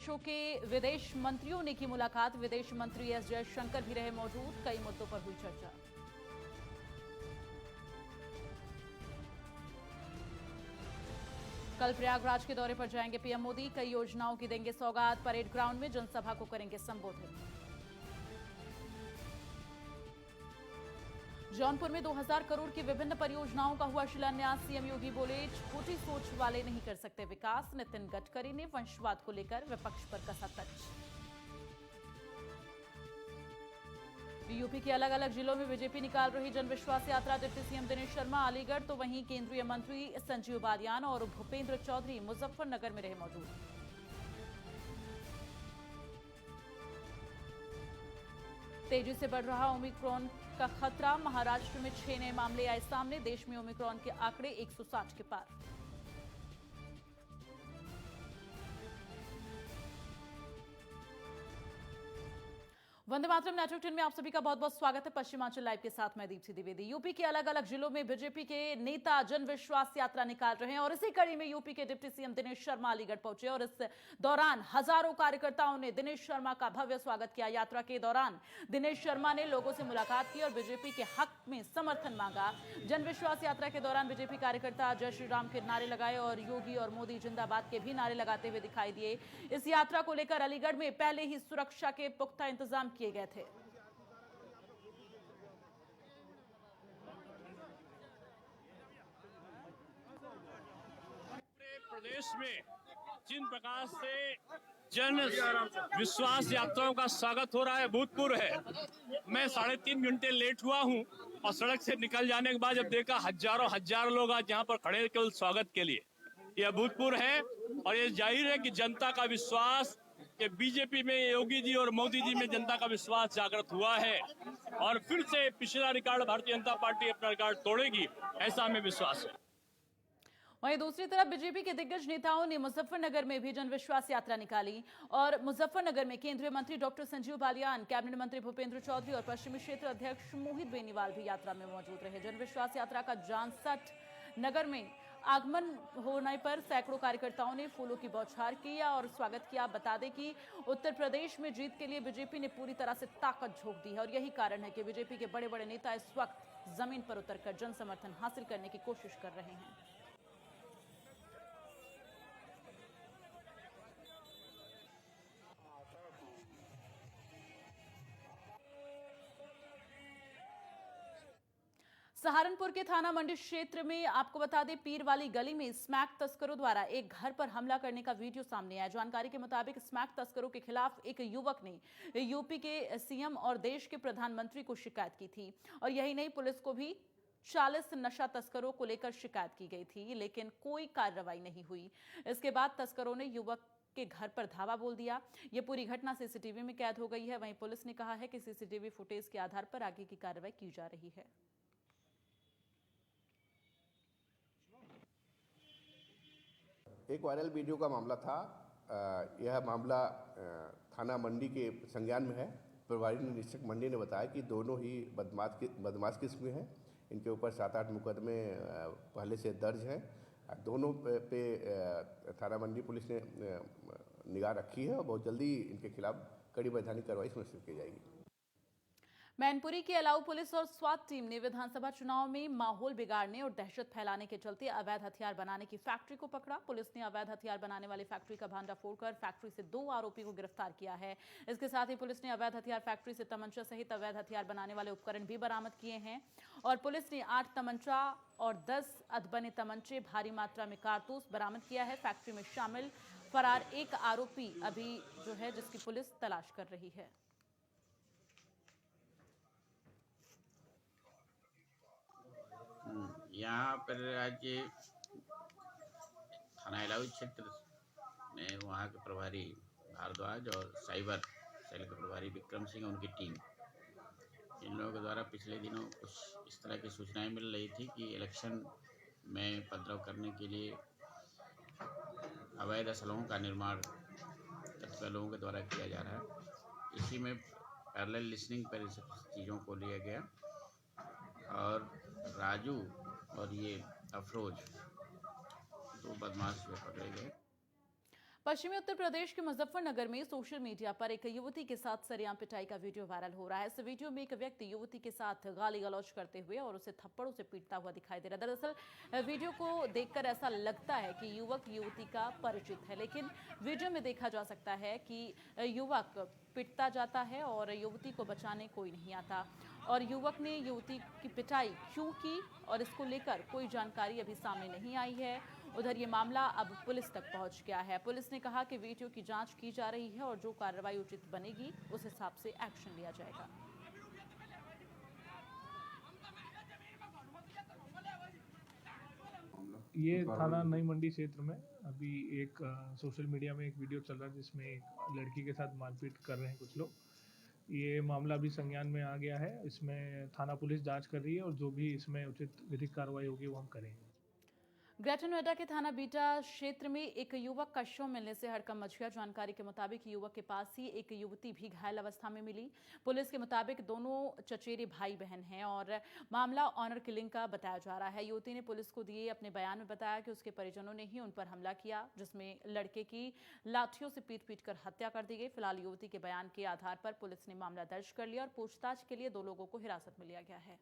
देशों के विदेश मंत्रियों ने की मुलाकात। विदेश मंत्री एस जयशंकर भी रहे मौजूद। कई मुद्दों पर हुई चर्चा। कल प्रयागराज के दौरे पर जाएंगे पीएम मोदी। कई योजनाओं की देंगे सौगात। परेड ग्राउंड में जनसभा को करेंगे संबोधित। जौनपुर में 2000 करोड़ की विभिन्न परियोजनाओं का हुआ शिलान्यास। सीएम योगी बोले, छोटी सोच वाले नहीं कर सकते विकास। नितिन गडकरी ने वंशवाद को लेकर विपक्ष पर कसा तंज। यूपी के अलग अलग जिलों में बीजेपी निकाल रही जनविश्वास यात्रा। डिप्टी सीएम दिनेश शर्मा अलीगढ़ तो वहीं केंद्रीय मंत्री संजीव बालियान और भूपेंद्र चौधरी मुजफ्फरनगर में रहे मौजूद। तेजी से बढ़ रहा ओमिक्रॉन का खतरा। महाराष्ट्र में 6 नए मामले आए सामने। देश में ओमिक्रॉन के आंकड़े 160 के पार। वंदे मातरम नेटवर्क 10 में आप सभी का बहुत बहुत स्वागत है। पश्चिमांचल लाइव के साथ मैं दीप्ति द्विवेदी। यूपी के अलग अलग जिलों में बीजेपी के नेता जनविश्वास यात्रा निकाल रहे हैं और इसी कड़ी में यूपी के डिप्टी सीएम दिनेश शर्मा अलीगढ़ पहुंचे और इस दौरान हजारों कार्यकर्ताओं ने दिनेश शर्मा का भव्य स्वागत किया। यात्रा के दौरान दिनेश शर्मा ने लोगों से मुलाकात की और बीजेपी के हक में समर्थन मांगा। जनविश्वास यात्रा के दौरान बीजेपी कार्यकर्ता जय श्री राम के नारे लगाए और योगी और मोदी जिंदाबाद के भी नारे लगाते हुए दिखाई दिए। इस यात्रा को लेकर अलीगढ़ में पहले ही सुरक्षा के पुख्ता इंतजाम किए गए थे। प्रदेश में जिन प्रकार से जन विश्वास यात्राओं का स्वागत हो रहा है, भूतपूर्व है। मैं 3.5 घंटे लेट हुआ हूं और सड़क से निकल जाने के बाद जब देखा हजारों लोग आज यहाँ पर खड़े केवल स्वागत के लिए, यह भूतपूर्व है। और ये जाहिर है कि जनता का विश्वास कि बीजेपी में योगी जी और मोदी जी में जनता का विश्वास जागृत हुआ है और फिर से पिछला रिकॉर्ड भारतीय जनता पार्टी अपना रिकॉर्ड तोड़ेगी, ऐसा हमें विश्वास है। वहीं दूसरी तरफ बीजेपी के दिग्गज नेताओं ने मुजफ्फरनगर में भी जनविश्वास यात्रा निकाली और मुजफ्फरनगर में केंद्रीय मंत्री डॉक्टर संजीव बालियान, कैबिनेट मंत्री भूपेंद्र चौधरी और पश्चिमी क्षेत्र अध्यक्ष मोहित बेनीवाल भी यात्रा में मौजूद रहे। जनविश्वास यात्रा का जानसठ नगर में आगमन होने पर सैकड़ों कार्यकर्ताओं ने फूलों की बौछार किया और स्वागत किया। बता दें कि उत्तर प्रदेश में जीत के लिए बीजेपी ने पूरी तरह से ताकत झोंक दी है और यही कारण है कि बीजेपी के बड़े बड़े नेता इस वक्त जमीन पर उतरकर जन समर्थन हासिल करने की कोशिश कर रहे हैं। सहारनपुर के थाना मंडी क्षेत्र में आपको बता दें, पीर वाली गली में स्मैक तस्करों द्वारा एक घर पर हमला करने का वीडियो सामने आया। जानकारी के मुताबिक स्मैक तस्करों के खिलाफ एक युवक ने यूपी के सीएम और देश के प्रधानमंत्री को शिकायत की थी और यही नहीं, पुलिस को भी 40 नशा तस्करों को लेकर शिकायत की गई थी, लेकिन कोई कार्रवाई नहीं हुई। इसके बाद तस्करों ने युवक के घर पर धावा बोल दिया। यह पूरी घटना सीसीटीवी में कैद हो गई है। वहीं पुलिस ने कहा है कि सीसीटीवी फुटेज के आधार पर आगे की कार्रवाई की जा रही है। एक वायरल वीडियो का मामला था। यह मामला थाना मंडी के संज्ञान में है। प्रभारी निरीक्षक मंडी ने बताया कि दोनों ही बदमाश किस्म हैं। इनके ऊपर 7-8 मुकदमे पहले से दर्ज हैं। दोनों पे थाना मंडी पुलिस ने निगाह रखी है और बहुत जल्दी इनके खिलाफ कड़ी वैधानिक कार्रवाई सुनिश्चित की जाएगी। मैनपुरी की अलाऊ पुलिस और स्वात टीम ने विधानसभा चुनाव में माहौल बिगाड़ने और दहशत फैलाने के चलते अवैध हथियार बनाने की फैक्ट्री को पकड़ा। पुलिस ने अवैध हथियार बनाने वाली फैक्ट्री का भांडाफोड़ कर फैक्ट्री से 2 आरोपी को गिरफ्तार किया है। इसके साथ ही पुलिस ने अवैध हथियार फैक्ट्री से तमंचा सहित अवैध हथियार बनाने वाले उपकरण भी बरामद किए हैं और पुलिस ने 8 तमंचा और 10 अधबने तमंचे, भारी मात्रा में कारतूस बरामद किया है। फैक्ट्री में शामिल फरार एक आरोपी अभी जो है जिसकी पुलिस तलाश कर रही है। यहाँ पर राज्य थाना इलाऊ क्षेत्र में वहाँ के प्रभारी भारद्वाज और साइबर सेल के प्रभारी विक्रम सिंह, उनकी टीम, इन लोगों के द्वारा पिछले दिनों कुछ इस तरह की सूचनाएं मिल रही थी कि इलेक्शन में उपद्रव करने के लिए अवैध असलहों का निर्माण तत्काल लोगों के द्वारा किया जा रहा है। इसी में पैरेलल लिसनिंग पर इन सब चीज़ों को लिया गया और राजू और ये अफरोज 2 बदमाश जो पकड़े गए। पश्चिमी उत्तर प्रदेश के मुजफ्फरनगर में सोशल मीडिया पर एक युवती के साथ सरेआम पिटाई का वीडियो वायरल हो रहा है। इस वीडियो में एक व्यक्ति युवती के साथ गाली गलौज करते हुए और उसे थप्पड़ों से पीटता हुआ दिखाई दे रहा है। दरअसल वीडियो को देखकर ऐसा लगता है कि युवक युवती का परिचित है, लेकिन वीडियो में देखा जा सकता है कि युवक पिटता जाता है और युवती को बचाने कोई नहीं आता और युवक ने युवती की पिटाई क्यों की और इसको लेकर कोई जानकारी अभी सामने नहीं आई है। उधर ये मामला अब पुलिस तक पहुंच गया है। पुलिस ने कहा कि वीडियो की जांच की जा रही है और जो कार्रवाई उचित बनेगी उस हिसाब से एक्शन लिया जाएगा। ये थाना नई मंडी क्षेत्र में अभी एक सोशल मीडिया में एक वीडियो चल रहा है जिसमें एक लड़की के साथ मारपीट कर रहे हैं कुछ लोग। ये मामला अभी संज्ञान में आ गया है। इसमें थाना पुलिस जांच कर रही है और जो भी इसमें उचित विधिक कार्रवाई होगी वो हम करेंगे। ग्रेटर नोएडा के थाना बीटा क्षेत्र में एक युवक का शव मिलने से हड़कंप मच गया। जानकारी के मुताबिक युवक के पास ही एक युवती भी घायल अवस्था में मिली। पुलिस के मुताबिक दोनों चचेरे भाई बहन हैं और मामला ऑनर किलिंग का बताया जा रहा है। युवती ने पुलिस को दिए अपने बयान में बताया कि उसके परिजनों ने ही उन पर हमला किया, जिसमें लड़के की लाठियों से पीट कर हत्या कर दी गई। फिलहाल युवती के बयान के आधार पर पुलिस ने मामला दर्ज कर लिया और पूछताछ के लिए 2 लोगों को हिरासत में लिया गया है।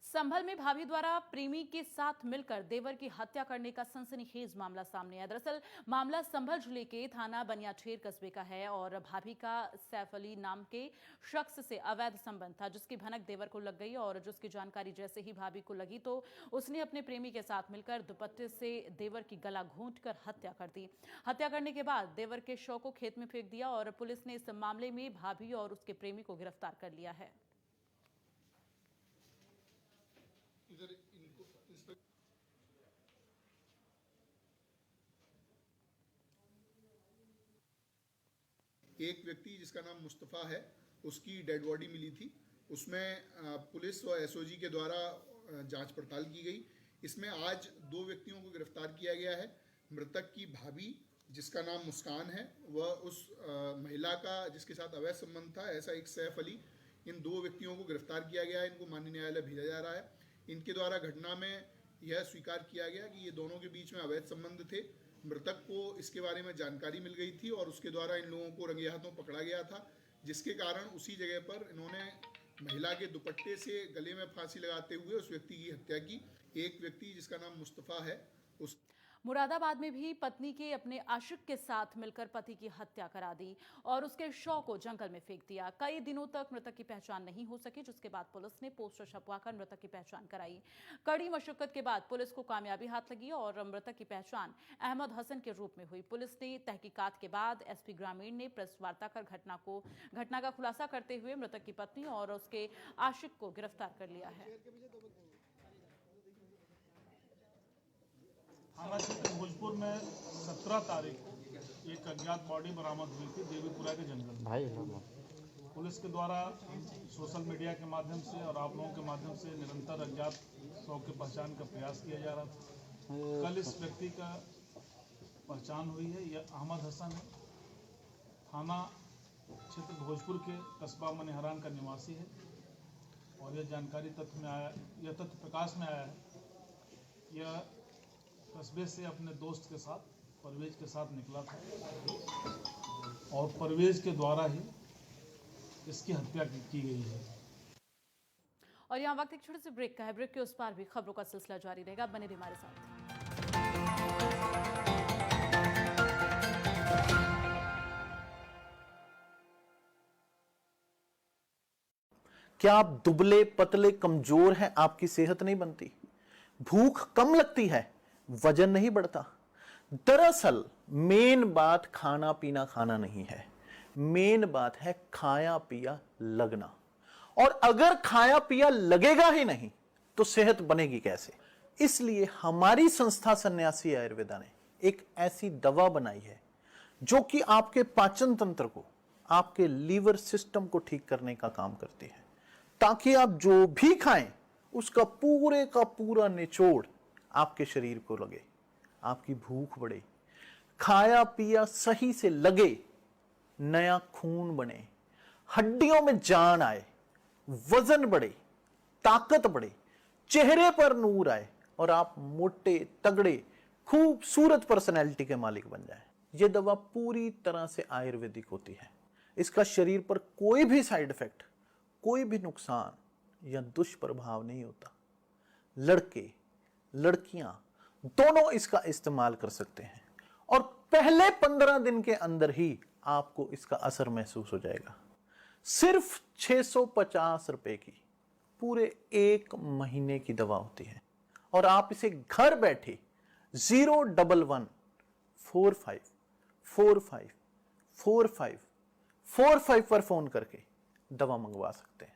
संभल में भाभी द्वारा प्रेमी के साथ मिलकर देवर की हत्या करने का सनसनीखेज मामला सामने आया। दरअसल मामला संभल जिले के थाना बनियाठेर कस्बे का है और भाभी का सैफ अली नाम के शख्स से अवैध संबंध था, जिसकी भनक देवर को लग गई और जिसकी जानकारी जैसे ही भाभी को लगी तो उसने अपने प्रेमी के साथ मिलकर दुपट्टे से देवर की गला घोंटकर हत्या कर दी। हत्या करने के बाद देवर के शव को खेत में फेंक दिया और पुलिस ने इस मामले में भाभी और उसके प्रेमी को गिरफ्तार कर लिया है। एक व्यक्ति जिसका नाम मुस्तफ़ा है, उसकी डेड बॉडी मिली थी। उसमें पुलिस और एसओजी के द्वारा जांच पड़ताल की गई। इसमें आज 2 व्यक्तियों को गिरफ्तार किया गया है। मृतक की भाभी जिसका नाम मुस्कान है, वह उस महिला का जिसके साथ अवैध संबंध था, ऐसा एक सैफ अली, इन 2 व्यक्तियों को गिरफ्तार किया गया है। इनको माननीय न्यायालय भेजा जा रहा है। इनके द्वारा घटना में यह स्वीकार किया गया कि ये दोनों के बीच में अवैध संबंध थे। मृतक को इसके बारे में जानकारी मिल गई थी और उसके द्वारा इन लोगों को रंगे हाथों पकड़ा गया था, जिसके कारण उसी जगह पर इन्होंने महिला के दुपट्टे से गले में फांसी लगाते हुए उस व्यक्ति की हत्या की। एक व्यक्ति जिसका नाम मुस्तफ़ा है, उस मुरादाबाद में भी पत्नी के अपने आशिक के साथ मिलकर पति की हत्या करा दी और उसके शव को जंगल में फेंक दिया। कई दिनों तक मृतक की पहचान नहीं हो सकी, जिसके बाद पुलिस ने पोस्टर छपवाकर मृतक की पहचान कराई। कड़ी मशक्कत के बाद पुलिस को कामयाबी हाथ लगी और मृतक की पहचान अहमद हसन के रूप में हुई। पुलिस ने तहकीकात के बाद एसपी ग्रामीण ने प्रेस वार्ता कर घटना का खुलासा करते हुए मृतक की पत्नी और उसके आशिक को गिरफ्तार कर लिया है। थाना क्षेत्र भोजपुर में 17 तारीख को एक अज्ञात बॉडी बरामद हुई थी देवीपुरा के जंगल में। पुलिस के द्वारा सोशल मीडिया के माध्यम से और आप लोगों के माध्यम से निरंतर अज्ञात शव की पहचान का प्रयास किया जा रहा था। कल इस व्यक्ति का पहचान हुई है। यह अहमद हसन है। थाना क्षेत्र भोजपुर के कस्बा मनिहारान का निवासी है और यह जानकारी तथ्य प्रकाश में आया है। यह कस्बे से अपने दोस्त के साथ परवेज के साथ निकला था और परवेज के द्वारा ही इसकी हत्या की गई है। और यहाँ वक्त एक छोटे से ब्रेक का है। ब्रेक के उस पार भी खबरों का सिलसिला जारी रहेगा, बने रहिए हमारे साथ। क्या आप दुबले पतले कमजोर हैं? आपकी सेहत नहीं बनती, भूख कम लगती है, वजन नहीं बढ़ता? दरअसल मेन बात खाना नहीं है, मेन बात है खाया पिया लगना। और अगर खाया पिया लगेगा ही नहीं तो सेहत बनेगी कैसे? इसलिए हमारी संस्था सन्यासी आयुर्वेदा ने एक ऐसी दवा बनाई है जो कि आपके पाचन तंत्र को, आपके लीवर सिस्टम को ठीक करने का काम करती है, ताकि आप जो भी खाएं उसका पूरे का पूरा निचोड़ आपके शरीर को लगे, आपकी भूख बढ़े, खाया पिया सही से लगे, नया खून बने, हड्डियों में जान आए, वजन बढ़े, ताकत बढ़े, चेहरे पर नूर आए और आप मोटे तगड़े खूबसूरत पर्सनैलिटी के मालिक बन जाएं। यह दवा पूरी तरह से आयुर्वेदिक होती है। इसका शरीर पर कोई भी साइड इफेक्ट, कोई भी नुकसान या दुष्प्रभाव नहीं होता। लड़के लड़कियां दोनों इसका इस्तेमाल कर सकते हैं और पहले 15 दिन के अंदर ही आपको इसका असर महसूस हो जाएगा। सिर्फ 650 रुपए की पूरे 1 महीने की दवा होती है और आप इसे घर बैठे 01145454545 पर फोन करके दवा मंगवा सकते हैं।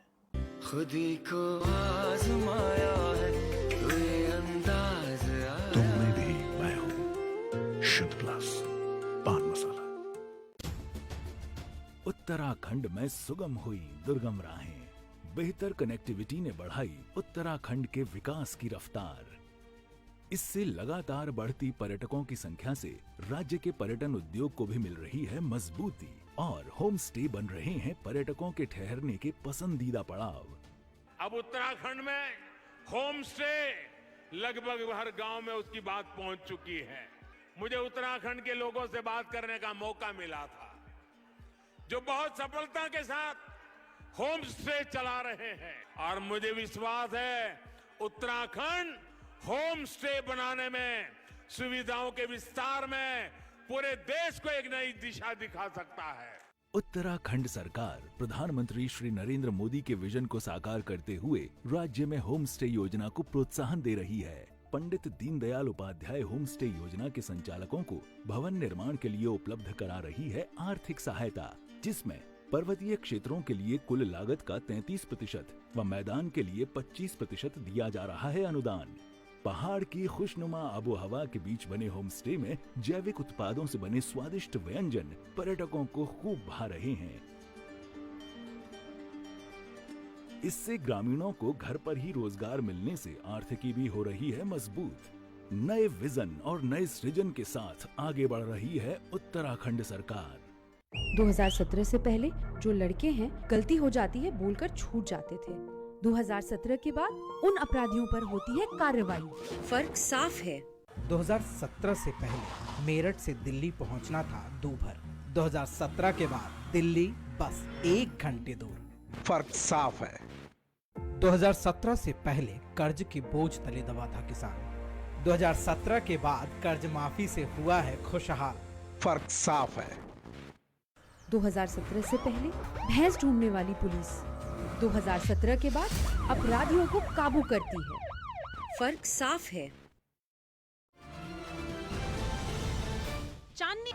खुदी को आजमाया है कोई अंदाज आया। तुम में भी मैं हूं, शुद्ध प्लस पान मसाला। उत्तराखंड में सुगम हुई दुर्गम राहें, बेहतर कनेक्टिविटी ने बढ़ाई उत्तराखंड के विकास की रफ्तार। इससे लगातार बढ़ती पर्यटकों की संख्या से राज्य के पर्यटन उद्योग को भी मिल रही है मजबूती और होम स्टे बन रहे हैं पर्यटकों के ठहरने के पसंदीदा पड़ाव। अब उत्तराखंड में होम स्टे लगभग हर गांव में उसकी बात पहुंच चुकी है। मुझे उत्तराखंड के लोगों से बात करने का मौका मिला था जो बहुत सफलता के साथ होम स्टे चला रहे हैं और मुझे विश्वास है उत्तराखंड होम स्टे बनाने में, सुविधाओं के विस्तार में पूरे देश को एक नई दिशा दिखा सकता है। उत्तराखंड सरकार प्रधानमंत्री श्री नरेंद्र मोदी के विजन को साकार करते हुए राज्य में होम स्टे योजना को प्रोत्साहन दे रही है। पंडित दीनदयाल उपाध्याय होम स्टे योजना के संचालकों को भवन निर्माण के लिए उपलब्ध करा रही है आर्थिक सहायता, जिसमें पर्वतीय क्षेत्रों के लिए कुल लागत का 33% व मैदान के लिए 25% दिया जा रहा है अनुदान। पहाड़ की खुशनुमा आबो हवा के बीच बने होम स्टे में जैविक उत्पादों से बने स्वादिष्ट व्यंजन पर्यटकों को खूब भा रहे हैं। इससे ग्रामीणों को घर पर ही रोजगार मिलने से आर्थिकी भी हो रही है मजबूत। नए विजन और नए सृजन के साथ आगे बढ़ रही है उत्तराखंड सरकार। 2017 से पहले जो लड़के हैं गलती हो जाती है बोलकर छूट जाते थे। 2017 के बाद उन अपराधियों पर होती है कार्रवाई। फर्क साफ है। 2017 से पहले मेरठ से दिल्ली पहुंचना था 2 भर। 2017 के बाद दिल्ली बस 1 घंटे दूर। फर्क साफ है। 2017 से पहले कर्ज के बोझ तले दबा था किसान। 2017 के बाद कर्ज माफी से हुआ है खुशहाल। फर्क साफ है। 2017 से पहले भैंस ढूंढने वाली पुलिस 2017 के बाद अपराधियों को काबू करती है। फर्क साफ है। चांदनी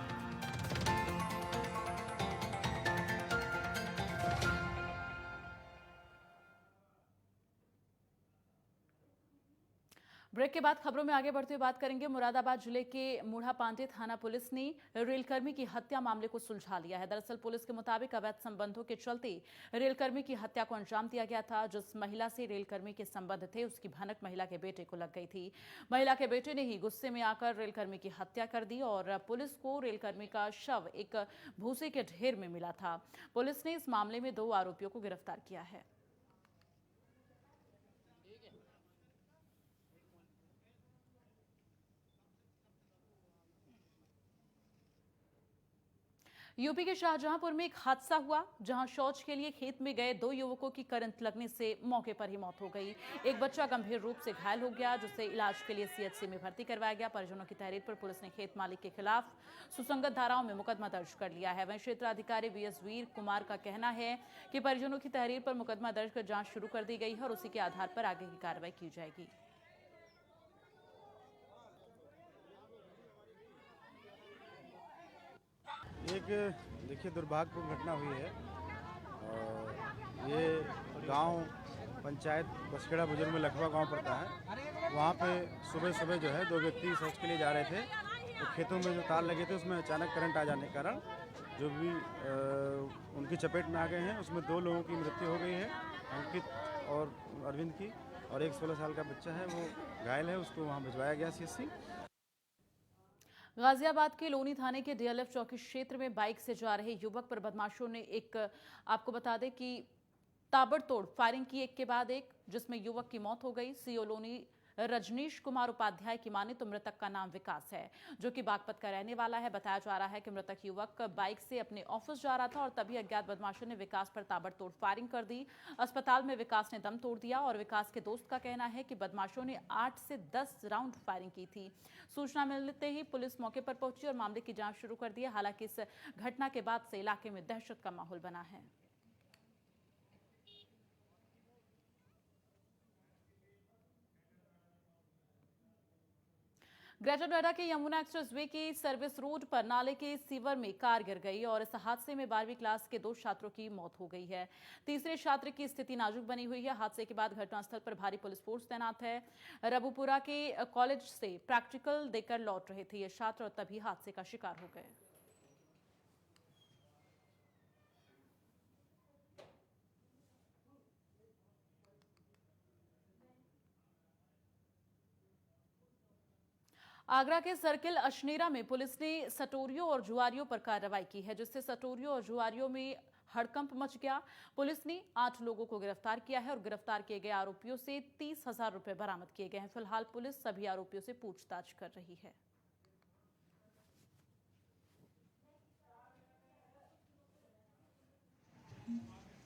ब्रेक के बाद खबरों में आगे बढ़ते हुए बात करेंगे। मुरादाबाद जिले के मूढ़ा पांडे थाना पुलिस ने रेलकर्मी की हत्या मामले को सुलझा लिया है। दरअसल पुलिस के मुताबिक अवैध संबंधों के चलते रेलकर्मी की हत्या को अंजाम दिया गया था। जिस महिला से रेलकर्मी के संबंध थे उसकी भनक महिला के बेटे को लग गई थी। महिला के बेटे ने ही गुस्से में आकर रेलकर्मी की हत्या कर दी और पुलिस को रेलकर्मी का शव एक भूसे के ढेर में मिला था। पुलिस ने इस मामले में 2 आरोपियों को गिरफ्तार किया है। यूपी के शाहजहांपुर में एक हादसा हुआ जहां शौच के लिए खेत में गए 2 युवकों की करंट लगने से मौके पर ही मौत हो गई। एक बच्चा गंभीर रूप से घायल हो गया जिसे इलाज के लिए सीएचसी में भर्ती करवाया गया। परिजनों की तहरीर पर पुलिस ने खेत मालिक के खिलाफ सुसंगत धाराओं में मुकदमा दर्ज कर लिया है। वहीं क्षेत्राधिकारी बीएस वीर कुमार का कहना है कि परिजनों की तहरीर पर मुकदमा दर्ज कर जांच शुरू कर दी गई है और उसी के आधार पर आगे की कार्रवाई की जाएगी। एक देखिए दुर्भाग्यपूर्ण घटना हुई है और ये गांव पंचायत बसखेड़ा बुजुर्ग में लखवा गांव पड़ता है। वहाँ पे सुबह सुबह जो है 2 व्यक्ति शौच के लिए जा रहे थे तो खेतों में जो तार लगे थे उसमें अचानक करंट आ जाने के कारण जो भी उनकी चपेट में आ गए हैं उसमें 2 लोगों की मृत्यु हो गई है, अंकित और अरविंद की, और एक 16 साल का बच्चा है वो घायल है, उसको वहाँ भिजवाया गया सीएचसी। गाजियाबाद के लोनी थाने के डीएलएफ चौकी क्षेत्र में बाइक से जा रहे युवक पर बदमाशों ने आपको बता दें कि ताबड़तोड़ फायरिंग की एक के बाद एक, जिसमें युवक की मौत हो गई। सीओ लोनी रजनीश कुमार उपाध्याय की माने तो मृतक का नाम विकास है, जो कि बागपत का रहने वाला है। बताया जा रहा है कि मृतक युवक बाइक से अपने ऑफिस जा रहा था और तभी अज्ञात बदमाशों ने विकास पर ताबड़तोड़ फायरिंग कर दी। अस्पताल में विकास ने दम तोड़ दिया और विकास के दोस्त का कहना है कि बदमाशों ने 8 से 10 राउंड फायरिंग की थी। सूचना मिलते ही पुलिस मौके पर पहुंची और मामले की जांच शुरू कर दी है। हालांकि इस घटना के बाद से इलाके में दहशत का माहौल बना है। ग्रेटर नोएडा के यमुना एक्सप्रेसवे के सर्विस रोड पर नाले के सीवर में कार गिर गई और इस हादसे में 12वीं क्लास के 2 छात्रों की मौत हो गई है। तीसरे छात्र की स्थिति नाजुक बनी हुई है। हादसे के बाद घटनास्थल पर भारी पुलिस फोर्स तैनात है। रबुपुरा के कॉलेज से प्रैक्टिकल देकर लौट रहे थे ये छात्र और तभी हादसे का शिकार हो गए। आगरा के सर्किल अशनेरा में पुलिस ने सटोरियों और जुआरियों पर कार्रवाई की है, जिससे सटोरियों और जुआरियों में हड़कंप मच गया। पुलिस ने 8 लोगों को गिरफ्तार किया है और गिरफ्तार किए गए आरोपियों से 30,000 रुपए बरामद किए गए हैं। फिलहाल पुलिस सभी आरोपियों से पूछताछ कर रही है।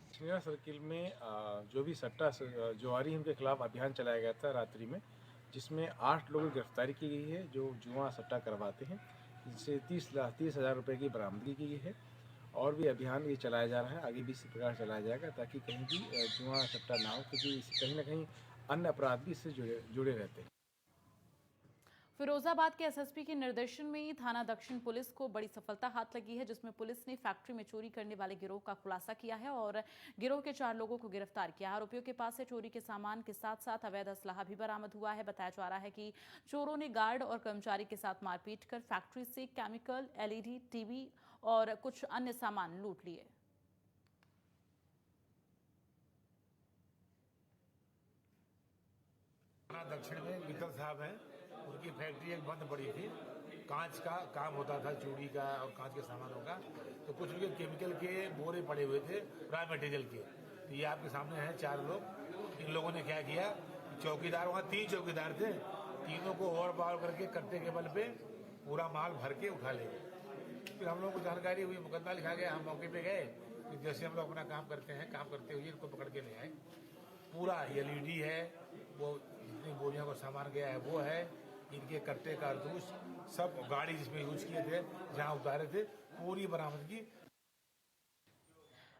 अशनेरा सर्किल में जो भी सट्टा जुआरी उनके खिलाफ अभियान चलाया गया था रात्रि में, जिसमें 8 लोगों की गिरफ्तारी की गई है जो जुआ सट्टा करवाते हैं, जिससे 30,000 रुपए की बरामदगी की गई है। और भी अभियान ये चलाया जा रहा है, आगे भी इसी प्रकार चलाया जाएगा ताकि कहीं भी जुआ सट्टा ना हो, क्योंकि कहीं ना कहीं अन्य अपराध भी इससे जुड़े रहते हैं। फिरोजाबाद के एसएसपी के निर्देशन में थाना दक्षिण पुलिस को बड़ी सफलता हाथ लगी है, जिसमें पुलिस ने फैक्ट्री में चोरी करने वाले गिरोह का खुलासा किया है और गिरोह के 4 लोगों को गिरफ्तार किया। आरोपियों के पास से चोरी के सामान के साथ साथ अवैध असलाहा भी बरामद हुआ है। बताया जा रहा है कि चोरों ने गार्ड और कर्मचारी के साथ मारपीट कर फैक्ट्री से केमिकल, एलईडी, टीवी और कुछ अन्य सामान लूट लिए। दक्षिण में मित्तल साहब हैं, उनकी फैक्ट्री एक बंद पड़ी थी। कांच का काम होता था, चूड़ी का और कांच के सामानों का। तो कुछ उनके केमिकल के बोरे पड़े हुए थे, रॉ मटेरियल के। तो ये आपके सामने हैं 4 लोग। इन लोगों ने क्या किया, चौकीदार, वहाँ 3 चौकीदार थे, तीनों को ओवर पावर करके कट्टे के बल पे पूरा माल भर के उठा ले गए। फिर हम लोगों को जानकारी हुई, मुकदमा लिखा गया। हम मौके पे गए, जैसे हम लोग अपना काम करते हैं, काम करते हुए इनको पकड़ के ले आए। पूरा एलईडी है, वो जितनी बोरियों का सामान गया है वो है, इनके कट्टे कारतूस सब, गाड़ी जिसमें यूज किए थे, जहां उतारे थे, पूरी बरामदगी।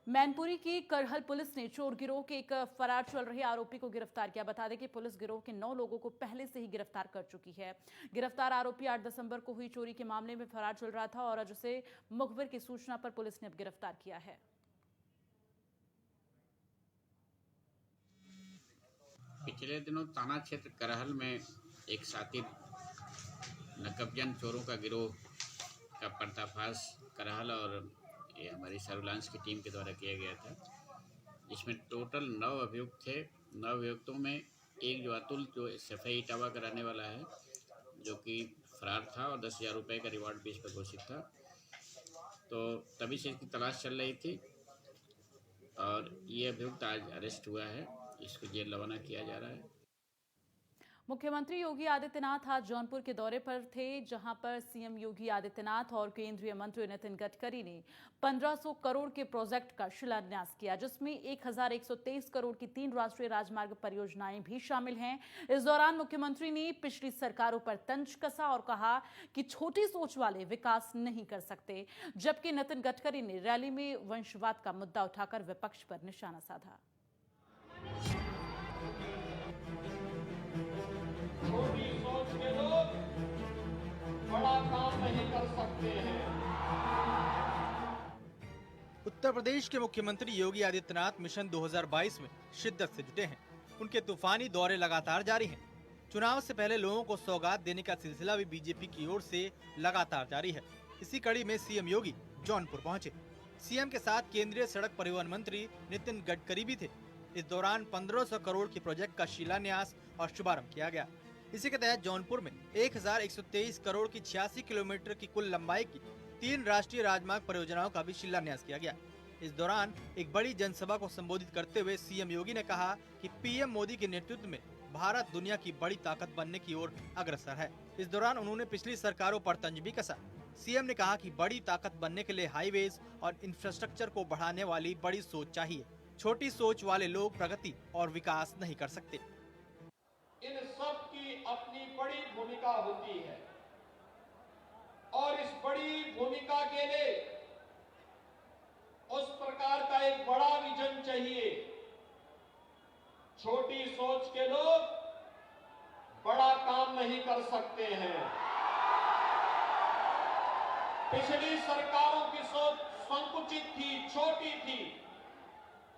मैनपुरी की करहल पुलिस ने चोर गिरोह के एक फरार चल रहे आरोपी को गिरफ्तार किया। बता दें कि पुलिस गिरोह के 9 लोगों को पहले से ही गिरफ्तार कर चुकी है। गिरफ्तार आरोपी 8 दिसंबर को हुई चोरी के मामले में फरार चल रहा था और उसे मुखबिर की सूचना पर पुलिस ने अब गिरफ्तार किया है। पिछले दिनों थाना क्षेत्र करहल में एक शातिर नकबजन चोरों का गिरोह का पर्दाफाश करहल और ये हमारी सर्विलांस की टीम के द्वारा किया गया था, जिसमें टोटल 9 अभियुक्त थे। 9 अभियुक्तों में एक जो अतुल, जो सफाई इटावा का रहने वाला है, जो कि फरार था और 10,000 रुपये का रिवार्ड भी इस पर घोषित था। तो तभी से इसकी तलाश चल रही थी और ये अभियुक्त आज अरेस्ट हुआ है। इसको जेल रवाना किया जा रहा है। मुख्यमंत्री योगी आदित्यनाथ आज जौनपुर के दौरे पर थे, जहां पर सीएम योगी आदित्यनाथ और केंद्रीय मंत्री नितिन गडकरी ने 1500 करोड़ के प्रोजेक्ट का शिलान्यास किया, जिसमें 1123 करोड़ की 3 राष्ट्रीय राजमार्ग परियोजनाएं भी शामिल हैं। इस दौरान मुख्यमंत्री ने पिछली सरकारों पर तंज कसा और कहा कि छोटी सोच वाले विकास नहीं कर सकते, जबकि नितिन गडकरी ने रैली में वंशवाद का मुद्दा उठाकर विपक्ष पर निशाना साधा। छोटी सोच के लोग बड़ा काम नहीं कर सकते हैं। उत्तर प्रदेश के मुख्यमंत्री योगी आदित्यनाथ मिशन 2022 में शिद्दत से जुटे हैं। उनके तूफानी दौरे लगातार जारी हैं। चुनाव से पहले लोगों को सौगात देने का सिलसिला भी बीजेपी की ओर से लगातार जारी है। इसी कड़ी में सीएम योगी जौनपुर पहुंचे। सीएम के साथ केंद्रीय सड़क परिवहन मंत्री नितिन गडकरी भी थे। इस दौरान 1500 करोड़ के प्रोजेक्ट का शिलान्यास और शुभारंभ किया गया। इसी के तहत जौनपुर में 1123 करोड़ की 86 किलोमीटर की कुल लंबाई की 3 राष्ट्रीय राजमार्ग परियोजनाओं का भी शिलान्यास किया गया। इस दौरान एक बड़ी जनसभा को संबोधित करते हुए सीएम योगी ने कहा कि पीएम मोदी के नेतृत्व में भारत दुनिया की बड़ी ताकत बनने की ओर अग्रसर है। इस दौरान उन्होंने पिछली सरकारों पर तंज भी कसा। सीएम ने कहा कि बड़ी ताकत बनने के लिए हाईवेज और इंफ्रास्ट्रक्चर को बढ़ाने वाली बड़ी सोच चाहिए। छोटी सोच वाले लोग प्रगति और विकास नहीं कर सकते। इन सब की अपनी बड़ी भूमिका होती है और इस बड़ी भूमिका के लिए उस प्रकार का एक बड़ा विजन चाहिए। छोटी सोच के लोग बड़ा काम नहीं कर सकते हैं। पिछली सरकारों की सोच संकुचित थी, छोटी थी,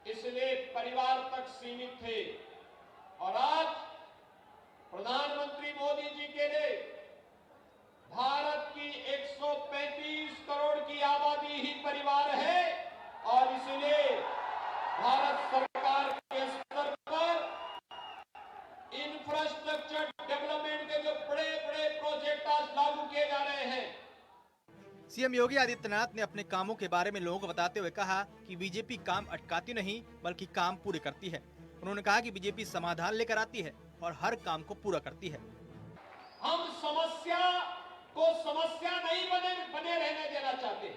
इसलिए परिवार तक सीमित थे और आज प्रधानमंत्री मोदी जी के लिए भारत की 135 करोड़ की आबादी ही परिवार है और इसलिए भारत सरकार के स्तर पर इंफ्रास्ट्रक्चर डेवलपमेंट के जो बड़े बड़े प्रोजेक्ट आज लागू किए जा रहे हैं। सीएम योगी आदित्यनाथ ने अपने कामों के बारे में लोगों को बताते हुए कहा कि बीजेपी काम अटकाती नहीं बल्कि काम पूरे करती है। उन्होंने कहा कि बीजेपी समाधान लेकर आती है और हर काम को पूरा करती है। हम समस्या को समस्या नहीं बने रहने देना चाहते।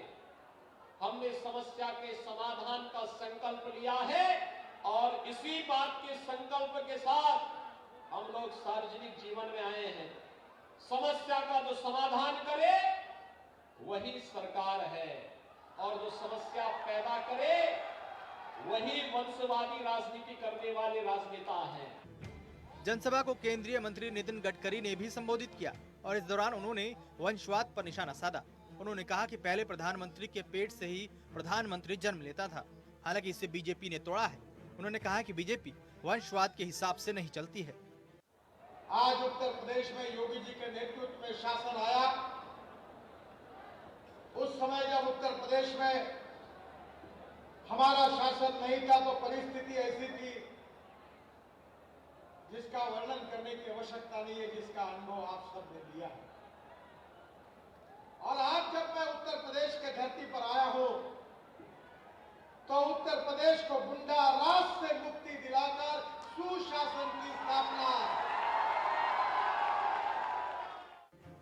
हमने समस्या के समाधान का संकल्प लिया है और इसी बात के संकल्प के साथ हम लोग सार्वजनिक जीवन में आए हैं। समस्या का जो समाधान करे वही सरकार है और जो समस्या पैदा करे वही वंशवादी राजनीति करने वाले राजनेता हैं। जनसभा को केंद्रीय मंत्री नितिन गडकरी ने भी संबोधित किया और इस दौरान उन्होंने वंशवाद पर निशाना साधा। उन्होंने कहा कि पहले प्रधानमंत्री के पेट से ही प्रधानमंत्री जन्म लेता था, हालांकि इसे बीजेपी ने तोड़ा है। उन्होंने कहा कि बीजेपी वंशवाद के हिसाब से नहीं चलती है। आज उत्तर प्रदेश में योगी जी के नेतृत्व में शासन आया, उस समय जब उत्तर प्रदेश में हमारा शासन नहीं था तो परिस्थिति ऐसी थी जिसका वर्णन करने की आवश्यकता नहीं है, जिसका अनुभव आप सब ने लिया है। और आज जब मैं उत्तर प्रदेश के धरती पर आया हूं तो उत्तर प्रदेश को गुंडा राज से मुक्ति दिलाकर सुशासन की स्थापना।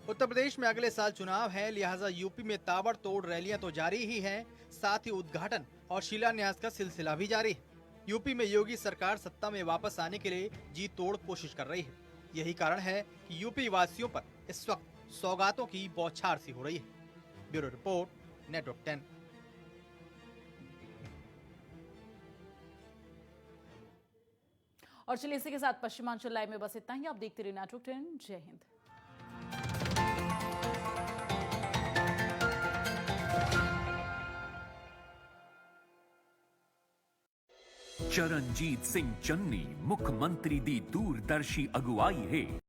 उत्तर प्रदेश में अगले साल चुनाव है, लिहाजा यूपी में ताबड़तोड़ रैलियां तो जारी ही हैं, साथ ही उद्घाटन और शिलान्यास का सिलसिला भी जारी है। यूपी में योगी सरकार सत्ता में वापस आने के लिए जी तोड़ कोशिश कर रही है। यही कारण है कि यूपी वासियों पर इस वक्त सौगातों की बौछार सी हो रही है। Bureau report, network 10। और चलिए इसी के साथ पश्चिमांचल लाइव में बस इतना ही। आप देखते रहिए नेटवर्क 10। जय हिंद। चरणजीत सिंह चन्नी मुख्यमंत्री दी दूरदर्शी अगुवाई है।